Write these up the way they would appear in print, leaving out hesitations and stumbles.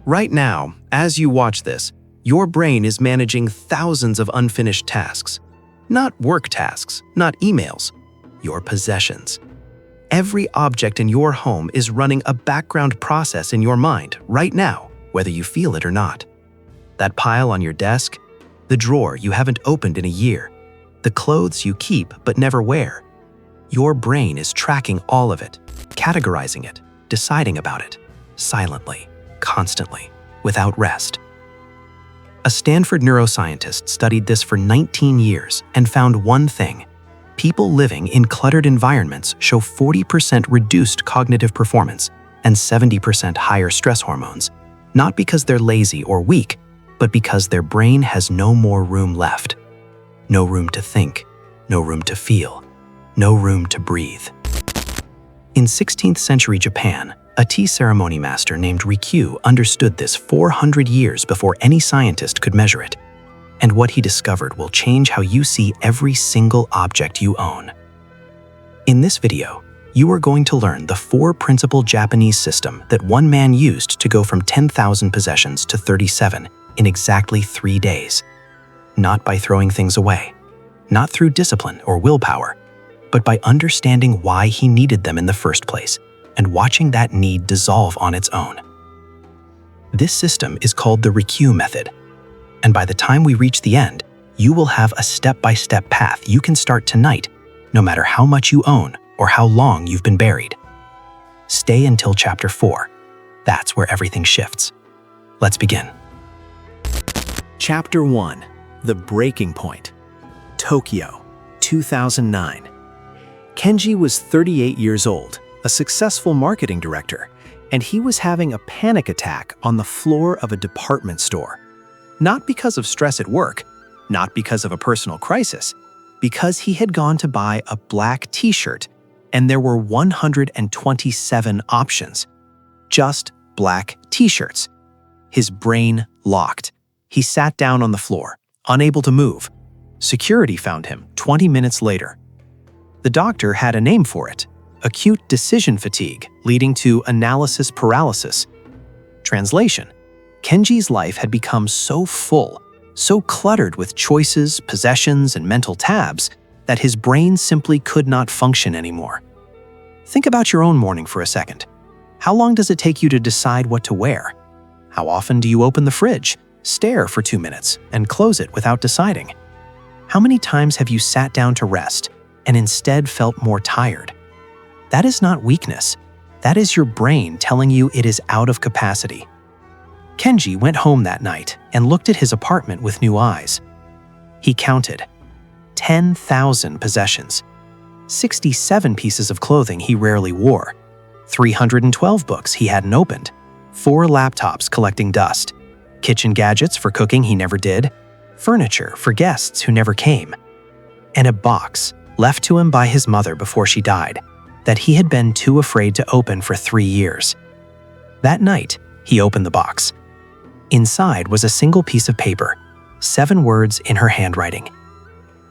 Right now, as you watch this, your brain is managing thousands of unfinished tasks. Not work tasks, not emails, your possessions. Every object in your home is running a background process in your mind right now, whether you feel it or not. That pile on your desk, the drawer you haven't opened in a year, the clothes you keep but never wear. Your brain is tracking all of it, categorizing it, deciding about it, silently, constantly, without rest. A Stanford neuroscientist studied this for 19 years and found one thing. People living in cluttered environments show 40% reduced cognitive performance and 70% higher stress hormones, not because they're lazy or weak, but because their brain has no more room left. No room to think, no room to feel, no room to breathe. In 16th century Japan, a tea ceremony master named Rikyu understood this 400 years before any scientist could measure it. And what he discovered will change how you see every single object you own. In this video, you are going to learn the 4 principal Japanese system that one man used to go from 10,000 possessions to 37 in exactly 3 days. Not by throwing things away, not through discipline or willpower, but by understanding why he needed them in the first place and watching that need dissolve on its own. This system is called the Rikyu Method, and by the time we reach the end, you will have a step-by-step path you can start tonight, no matter how much you own or how long you've been buried. Stay until Chapter 4. That's where everything shifts. Let's begin. Chapter 1. The Breaking Point. Tokyo, 2009. Kenji was 38 years old, a successful marketing director, and he was having a panic attack on the floor of a department store. Not because of stress at work, not because of a personal crisis, because he had gone to buy a black t-shirt and there were 127 options. Just black t-shirts. His brain locked. He sat down on the floor, unable to move. Security found him 20 minutes later. The doctor had a name for it: acute decision fatigue, leading to analysis paralysis. Translation: Kenji's life had become so full, so cluttered with choices, possessions, and mental tabs that his brain simply could not function anymore. Think about your own morning for a second. How long does it take you to decide what to wear? How often do you open the fridge, stare for 2 minutes, and close it without deciding? How many times have you sat down to rest and instead felt more tired? That is not weakness. That is your brain telling you it is out of capacity. Kenji went home that night and looked at his apartment with new eyes. He counted 10,000 possessions, 67 pieces of clothing he rarely wore, 312 books he hadn't opened, 4 laptops collecting dust, kitchen gadgets for cooking he never did, furniture for guests who never came, and a box left to him by his mother before she died that he had been too afraid to open for 3 years. That night, he opened the box. Inside was a single piece of paper, 7 words in her handwriting.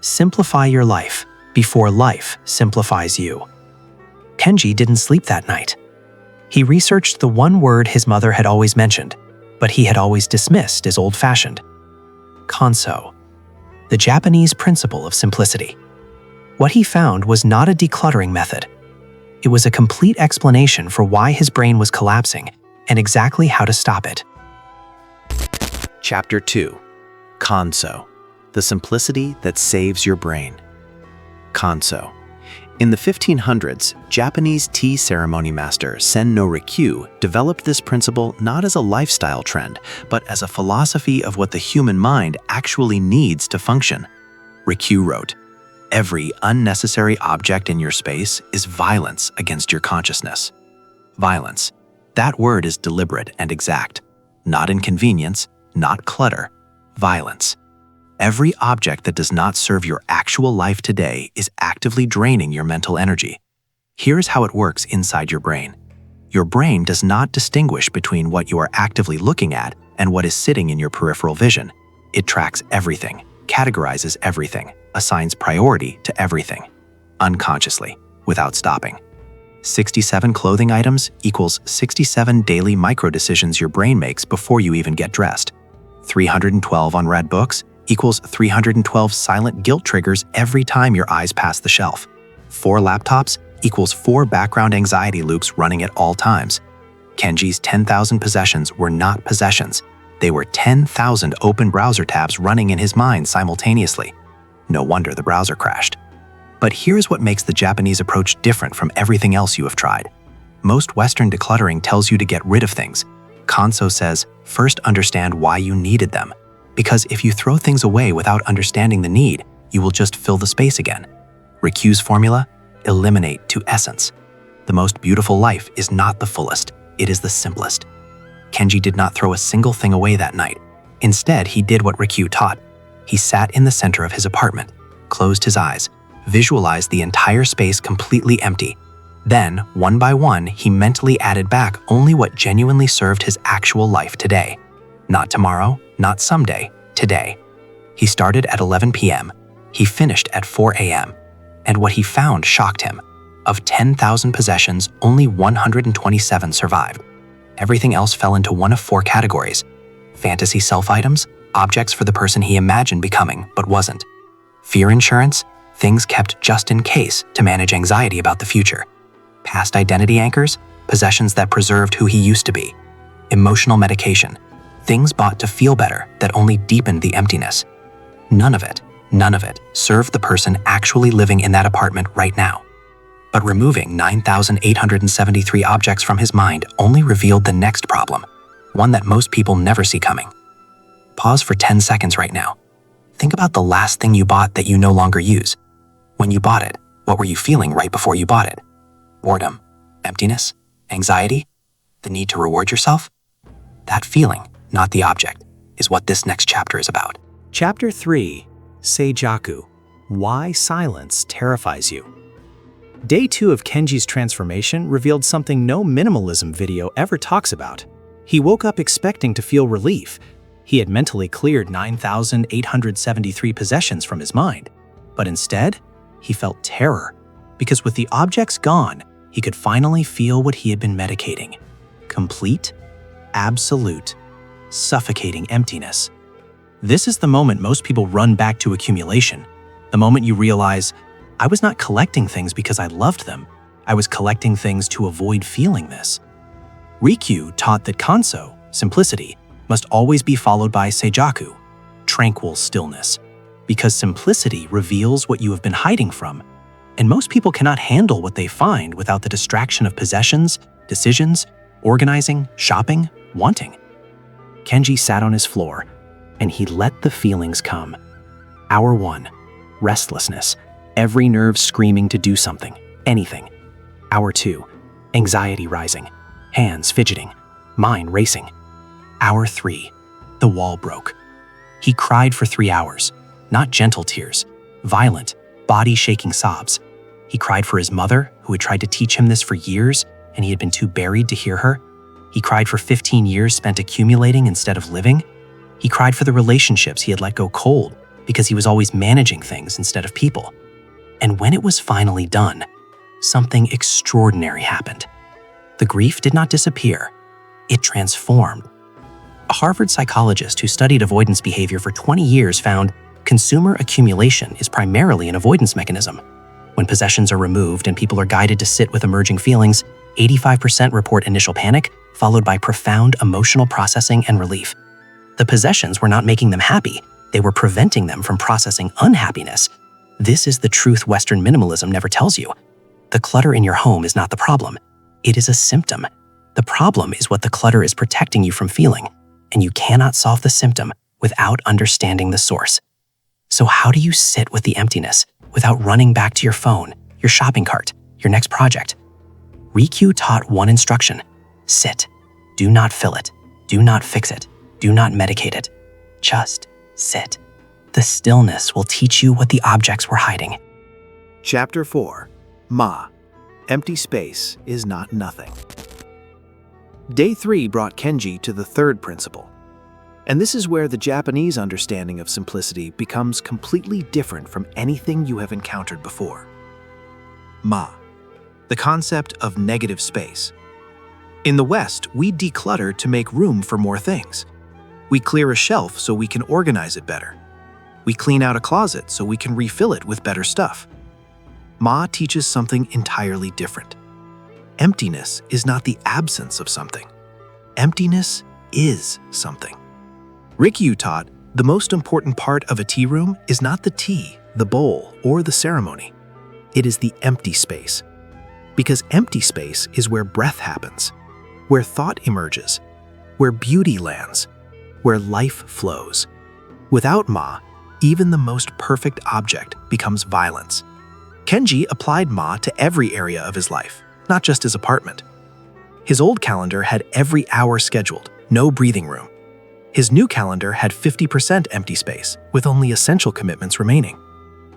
Simplify your life before life simplifies you. Kenji didn't sleep that night. He researched the one word his mother had always mentioned, but he had always dismissed as old-fashioned: Kanso, the Japanese principle of simplicity. What he found was not a decluttering method. It was a complete explanation for why his brain was collapsing and exactly how to stop it. Chapter 2. Kanso, the simplicity that saves your brain. Kanso. In the 1500s, Japanese tea ceremony master Sen no Rikyu developed this principle not as a lifestyle trend, but as a philosophy of what the human mind actually needs to function. Rikyu wrote, "Every unnecessary object in your space is violence against your consciousness." Violence. That word is deliberate and exact. Not inconvenience, not clutter, violence. Every object that does not serve your actual life today is actively draining your mental energy. Here's how it works inside your brain. Your brain does not distinguish between what you are actively looking at and what is sitting in your peripheral vision. It tracks everything, categorizes everything, assigns priority to everything, unconsciously, without stopping. 67 clothing items equals 67 daily micro-decisions your brain makes before you even get dressed. 312 unread books equals 312 silent guilt triggers every time your eyes pass the shelf. 4 laptops equals 4 background anxiety loops running at all times. Kenji's 10,000 possessions were not possessions. They were 10,000 open browser tabs running in his mind simultaneously. No wonder the browser crashed. But here's what makes the Japanese approach different from everything else you have tried. Most Western decluttering tells you to get rid of things. Kanso says, first understand why you needed them. Because if you throw things away without understanding the need, you will just fill the space again. Rikyu's formula: eliminate to essence. The most beautiful life is not the fullest, it is the simplest. Kenji did not throw a single thing away that night. Instead, he did what Rikyu taught. He sat in the center of his apartment, closed his eyes, visualized the entire space completely empty. Then, one by one, he mentally added back only what genuinely served his actual life today. Not tomorrow, not someday, today. He started at 11 p.m. He finished at 4 a.m. And what he found shocked him. Of 10,000 possessions, only 127 survived. Everything else fell into one of 4 categories: fantasy self items, objects for the person he imagined becoming but wasn't; fear insurance, things kept just in case to manage anxiety about the future; past identity anchors, possessions that preserved who he used to be; emotional medication, things bought to feel better that only deepened the emptiness. None of it served the person actually living in that apartment right now. But removing 9,873 objects from his mind only revealed the next problem, one that most people never see coming. Pause for 10 seconds right now. Think about the last thing you bought that you no longer use. When you bought it, what were you feeling right before you bought it? Boredom, emptiness, anxiety, the need to reward yourself? That feeling, not the object, is what this next chapter is about. Chapter 3: Seijaku. Why silence terrifies you. Day 2 of Kenji's transformation revealed something no minimalism video ever talks about. He woke up expecting to feel relief. He had mentally cleared 9,873 possessions from his mind. But instead, he felt terror, because with the objects gone, he could finally feel what he had been medicating: complete, absolute, suffocating emptiness. This is the moment most people run back to accumulation. The moment you realize, I was not collecting things because I loved them. I was collecting things to avoid feeling this. Rikyu taught that Kanso, simplicity, must always be followed by Seijaku, tranquil stillness, because simplicity reveals what you have been hiding from, and most people cannot handle what they find without the distraction of possessions, decisions, organizing, shopping, wanting. Kenji sat on his floor, and he let the feelings come. Hour 1, restlessness, every nerve screaming to do something, anything. Hour 2, anxiety rising, hands fidgeting, mind racing. Hour 3, the wall broke. He cried for 3 hours, not gentle tears, violent, body-shaking sobs. He cried for his mother, who had tried to teach him this for years, and he had been too buried to hear her. He cried for 15 years spent accumulating instead of living. He cried for the relationships he had let go cold because he was always managing things instead of people. And when it was finally done, something extraordinary happened. The grief did not disappear, it transformed. A Harvard psychologist who studied avoidance behavior for 20 years found consumer accumulation is primarily an avoidance mechanism. When possessions are removed and people are guided to sit with emerging feelings, 85% report initial panic, followed by profound emotional processing and relief. The possessions were not making them happy, they were preventing them from processing unhappiness. This is the truth Western minimalism never tells you. The clutter in your home is not the problem. It is a symptom. The problem is what the clutter is protecting you from feeling, and you cannot solve the symptom without understanding the source. So how do you sit with the emptiness without running back to your phone, your shopping cart, your next project? Rikyu taught one instruction: sit. Do not fill it. Do not fix it. Do not medicate it. Just sit. The stillness will teach you what the objects were hiding. Chapter 4: Ma. Empty space is not nothing. Day 3 brought Kenji to the third principle. And this is where the Japanese understanding of simplicity becomes completely different from anything you have encountered before. Ma. the concept of negative space. In the West, we declutter to make room for more things. We clear a shelf so we can organize it better. We clean out a closet so we can refill it with better stuff. Ma teaches something entirely different. Emptiness is not the absence of something. Emptiness is something. Rikyu taught the most important part of a tea room is not the tea, the bowl, or the ceremony. It is the empty space. Because empty space is where breath happens, where thought emerges, where beauty lands, where life flows. Without Ma, even the most perfect object becomes violence. Kenji applied Ma to every area of his life, not just his apartment. His old calendar had every hour scheduled, no breathing room. His new calendar had 50% empty space, with only essential commitments remaining.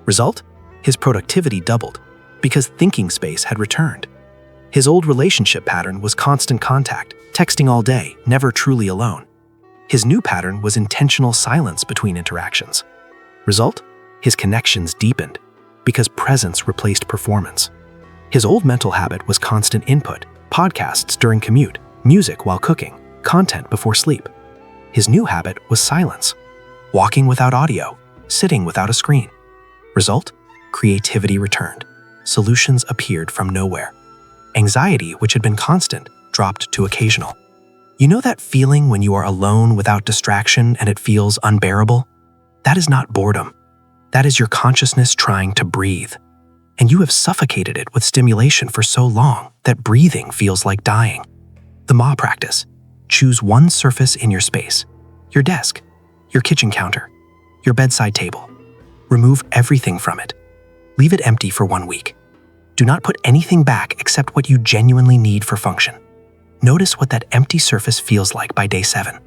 Result? His productivity doubled, because thinking space had returned. His old relationship pattern was constant contact, texting all day, never truly alone. His new pattern was intentional silence between interactions. Result? His connections deepened, because presence replaced performance. His old mental habit was constant input, podcasts during commute, music while cooking, content before sleep. His new habit was silence, walking without audio, sitting without a screen. Result? Creativity returned. Solutions appeared from nowhere. Anxiety, which had been constant, dropped to occasional. You know that feeling when you are alone without distraction and it feels unbearable? That is not boredom. That is your consciousness trying to breathe. And you have suffocated it with stimulation for so long that breathing feels like dying. The Ma practice. Choose one surface in your space. Your desk, your kitchen counter, your bedside table. Remove everything from it. Leave it empty for 1 week. Do not put anything back except what you genuinely need for function. Notice what that empty surface feels like by day 7.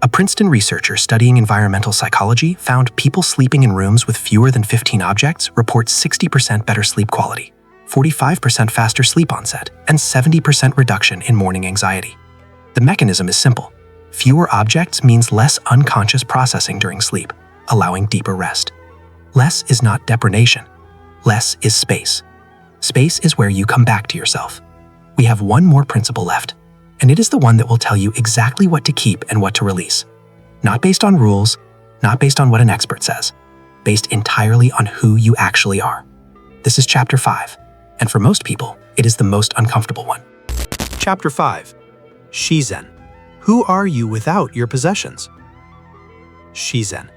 A Princeton researcher studying environmental psychology found people sleeping in rooms with fewer than 15 objects report 60% better sleep quality, 45% faster sleep onset, and 70% reduction in morning anxiety. The mechanism is simple. Fewer objects means less unconscious processing during sleep, allowing deeper rest. Less is not deprivation. Less is space. Space is where you come back to yourself. We have one more principle left, and it is the one that will tell you exactly what to keep and what to release. Not based on rules, not based on what an expert says, based entirely on who you actually are. This is Chapter 5, and for most people, it is the most uncomfortable one. Chapter 5. Shizen. Who are you without your possessions? Shizen.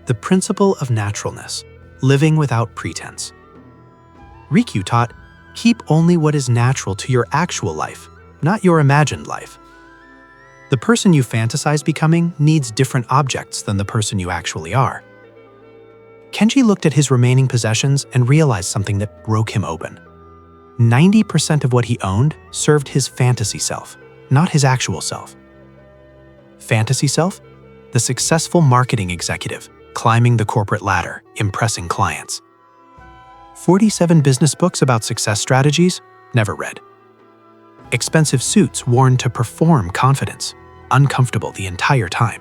The principle of naturalness, living without pretense. Rikyu taught, keep only what is natural to your actual life, not your imagined life. The person you fantasize becoming needs different objects than the person you actually are. Kenji looked at his remaining possessions and realized something that broke him open. 90% of what he owned served his fantasy self, not his actual self. Fantasy self? The successful marketing executive, climbing the corporate ladder, impressing clients. 47 business books about success strategies? Never read. Expensive suits worn to perform confidence, uncomfortable the entire time.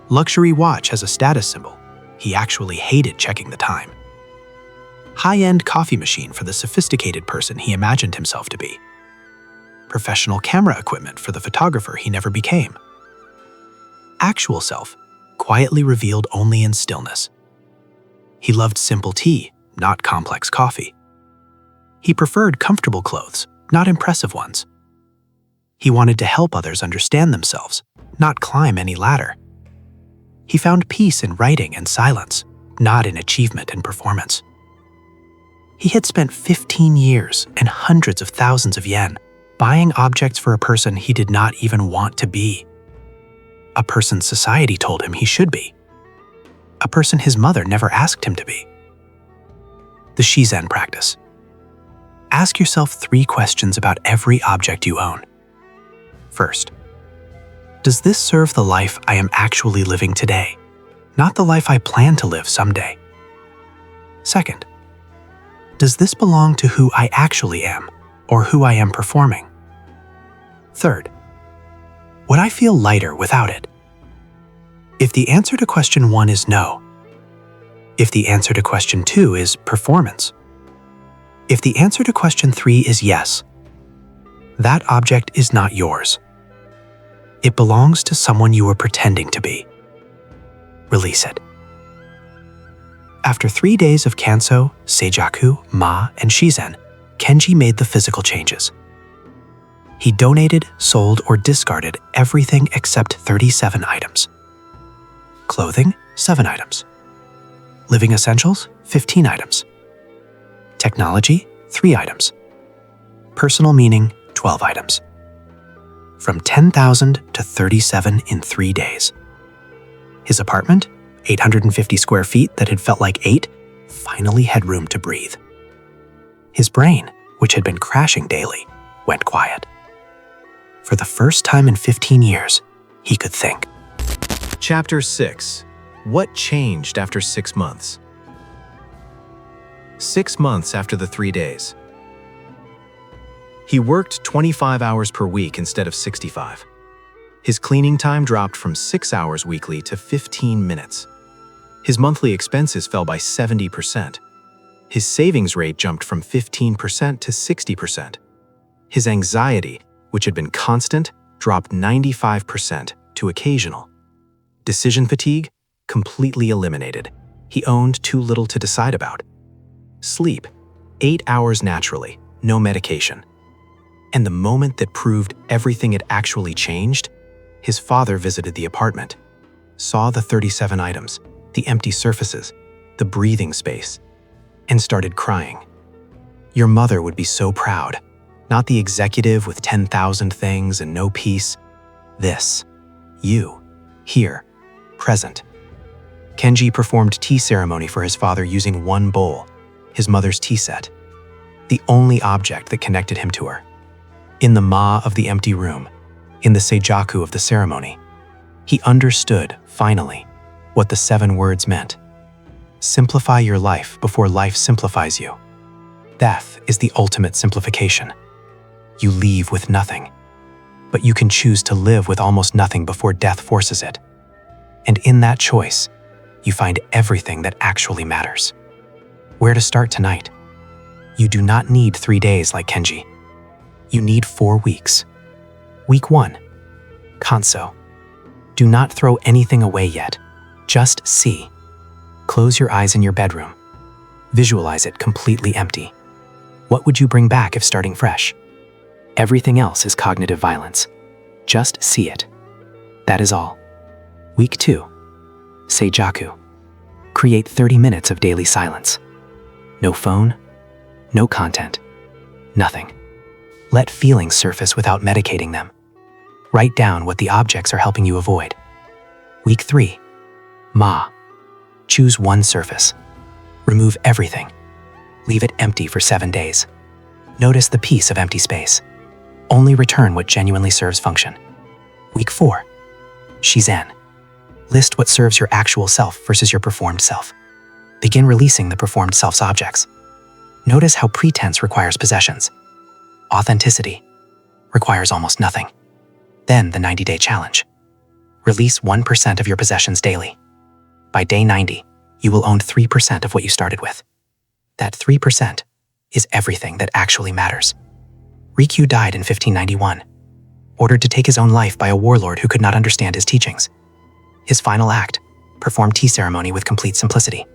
Luxury watch as a status symbol. He actually hated checking the time. High-end coffee machine for the sophisticated person he imagined himself to be. Professional camera equipment for the photographer he never became. Actual self, quietly revealed only in stillness. He loved simple tea, not complex coffee. He preferred comfortable clothes, not impressive ones. He wanted to help others understand themselves, not climb any ladder. He found peace in writing and silence, not in achievement and performance. He had spent 15 years and hundreds of thousands of yen buying objects for a person he did not even want to be. A person society told him he should be. A person his mother never asked him to be. The Shizen practice. Ask yourself 3 questions about every object you own. First, does this serve the life I am actually living today, not the life I plan to live someday? Second, does this belong to who I actually am, or who I am performing? Third, would I feel lighter without it? If the answer to question 1 is no, if the answer to question 2 is performance, If the answer to question 3 is yes, that object is not yours. It belongs to someone you were pretending to be. Release it. After 3 days of Kanso, Seijaku, Ma, and Shizen, Kenji made the physical changes. He donated, sold, or discarded everything except 37 items. Clothing, 7 items. Living essentials, 15 items. Technology, 3 items. Personal meaning, 12 items. From 10,000 to 37 in 3 days. His apartment, 850 square feet that had felt like 8, finally had room to breathe. His brain, which had been crashing daily, went quiet. For the first time in 15 years, he could think. Chapter 6. What changed after 6 months? 6 months after the 3 days. He worked 25 hours per week instead of 65. His cleaning time dropped from 6 hours weekly to 15 minutes. His monthly expenses fell by 70%. His savings rate jumped from 15% to 60%. His anxiety, which had been constant, dropped 95% to occasional. Decision fatigue, completely eliminated. He owned too little to decide about. Sleep, 8 hours naturally, no medication. And the moment that proved everything had actually changed, his father visited the apartment, saw the 37 items, the empty surfaces, the breathing space, and started crying. Your mother would be so proud. Not the executive with 10,000 things and no peace. This. You. Here. Present. Kenji performed tea ceremony for his father using one bowl, his mother's tea set. The only object that connected him to her. In the ma of the empty room, in the Seijaku of the ceremony, he understood, finally, what the 7 words meant. Simplify your life before life simplifies you. Death is the ultimate simplification. You leave with nothing, but you can choose to live with almost nothing before death forces it. And in that choice, you find everything that actually matters. Where to start tonight? You do not need 3 days like Kenji. You need 4 weeks. Week 1. Kanso. Do not throw anything away yet. Just see. Close your eyes in your bedroom. Visualize it completely empty. What would you bring back if starting fresh? Everything else is cognitive violence. Just see it. That is all. Week 2. Seijaku. Create 30 minutes of daily silence. No phone, no content, nothing. Let feelings surface without medicating them. Write down what the objects are helping you avoid. Week 3. Ma. Choose one surface. Remove everything. Leave it empty for 7 days. Notice the piece of empty space. Only return what genuinely serves function. Week 4. Shizen. List what serves your actual self versus your performed self. Begin releasing the performed self's objects. Notice how pretense requires possessions. Authenticity requires almost nothing. Then the 90-day challenge. Release 1% of your possessions daily. By day 90, you will own 3% of what you started with. That 3% is everything that actually matters. Rikyu died in 1591, ordered to take his own life by a warlord who could not understand his teachings. His final act, perform tea ceremony with complete simplicity,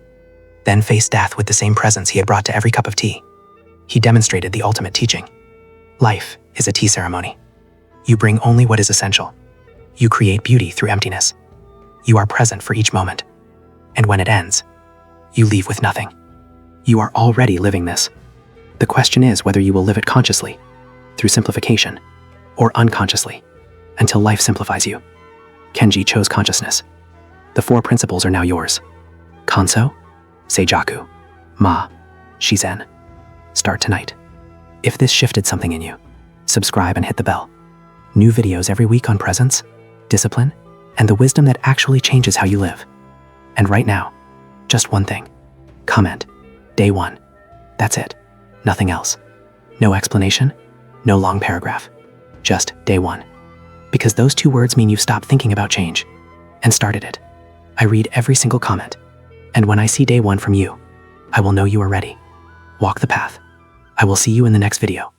then face death with the same presence he had brought to every cup of tea. He demonstrated the ultimate teaching. Life is a tea ceremony. You bring only what is essential. You create beauty through emptiness. You are present for each moment. And when it ends, you leave with nothing. You are already living this. The question is whether you will live it consciously, through simplification, or unconsciously, until life simplifies you. Kenji chose consciousness. The 4 principles are now yours. Kanso, Seijaku, Ma, Shizen. Start tonight. If this shifted something in you, subscribe and hit the bell. New videos every week on presence, discipline, and the wisdom that actually changes how you live. And right now, just one thing. Comment, day 1. That's it. Nothing else. No explanation, no long paragraph. Just day 1. Because those 2 words mean you've stopped thinking about change and started it. I read every single comment. And when I see day 1 from you, I will know you are ready. Walk the path. I will see you in the next video.